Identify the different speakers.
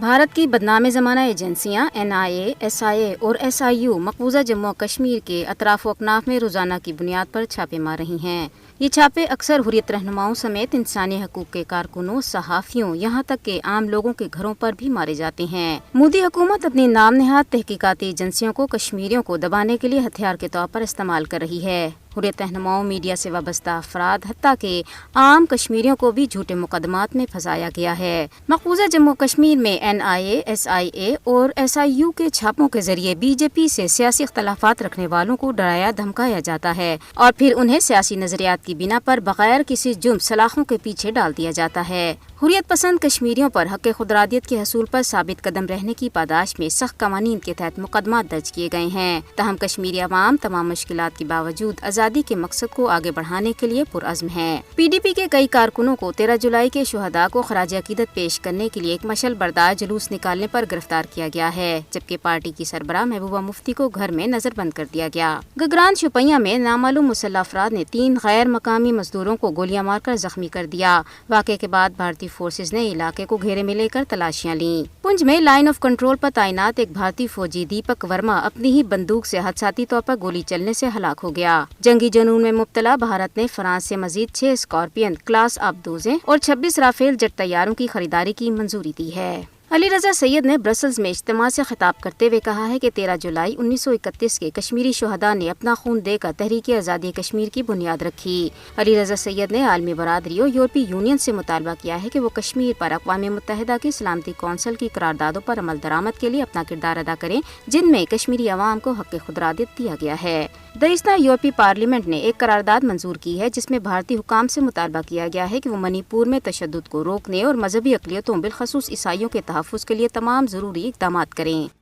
Speaker 1: بھارت کی بدنام زمانہ ایجنسیاں NIA، SIA اور SIU مقبوضہ جموں و کشمیر کے اطراف و اکناف میں روزانہ کی بنیاد پر چھاپے مار رہی ہیں۔ یہ چھاپے اکثر حریت رہنماؤں سمیت انسانی حقوق کے کارکنوں، صحافیوں، یہاں تک کہ عام لوگوں کے گھروں پر بھی مارے جاتے ہیں۔ مودی حکومت اپنی نام نہاد تحقیقاتی ایجنسیوں کو کشمیریوں کو دبانے کے لیے ہتھیار کے طور پر استعمال کر رہی ہے۔ حریت رہنماؤں، میڈیا سے وابستہ افراد، حتیٰ کہ عام کشمیریوں کو بھی جھوٹے مقدمات میں پھنسایا گیا ہے۔ مقبوضہ جموں کشمیر میں NIA، SIA اور SIU کے چھاپوں کے ذریعے BJP سے سیاسی اختلافات رکھنے والوں کو ڈرایا دھمکایا جاتا ہے اور پھر انہیں سیاسی نظریات کی بنا پر بغیر کسی جرم سلاخوں کے پیچھے ڈال دیا جاتا ہے۔ حریت پسند کشمیریوں پر حق خودارادیت کے حصول پر ثابت قدم رہنے کی پاداش میں سخت قوانین کے تحت مقدمات درج کیے گئے ہیں۔ تاہم کشمیری عوام تمام مشکلات کے باوجود آزادی کے مقصد کو آگے بڑھانے کے لیے پرعزم ہے۔ PDP کے کئی کارکنوں کو 13 جولائی کے شہداء کو خراج عقیدت پیش کرنے کے لیے ایک مشعل بردار جلوس نکالنے پر گرفتار کیا گیا ہے، جبکہ پارٹی کی سربراہ محبوبہ مفتی کو گھر میں نظر بند کر دیا گیا۔ گگران شوپیاں میں نامعلوم مسلح افراد نے 3 غیر مقامی مزدوروں کو گولیاں مار کر زخمی کر دیا۔ واقعے کے بعد بھارتی فورسز نے علاقے کو گھیرے میں لے کر تلاشیاں لیں۔ پنچ میں لائن آف کنٹرول پر تعینات ایک بھارتی فوجی دیپک ورما اپنی ہی بندوق سے حادثاتی طور پر گولی چلنے سے ہلاک ہو گیا۔ جنگی جنون میں مبتلا بھارت نے فرانس سے مزید 6 اسکارپین کلاس آبدوزیں اور 26 رافیل جیٹ طیاروں کی خریداری کی منظوری دی ہے۔ علی رضا سید نے برسلز میں اجتماع سے خطاب کرتے ہوئے کہا ہے کہ 13 جولائی 1931 کے کشمیری شہداء نے اپنا خون دے کر تحریک آزادی کشمیر کی بنیاد رکھی۔ علی رضا سید نے عالمی برادری اور یورپی یونین سے مطالبہ کیا ہے کہ وہ کشمیر پر اقوام متحدہ کی سلامتی کونسل کی قراردادوں پر عمل درآمد کے لیے اپنا کردار ادا کریں، جن میں کشمیری عوام کو حق خودارادیت دیا گیا ہے۔ دہستہ یورپی پارلیمنٹ نے ایک قرارداد منظور کی ہے جس میں بھارتی حکام سے مطالبہ کیا گیا ہے کہ وہ منی پور میں تشدد کو روکنے اور مذہبی اقلیتوں بالخصوص عیسائیوں کے تحفظ کے لیے تمام ضروری اقدامات کریں۔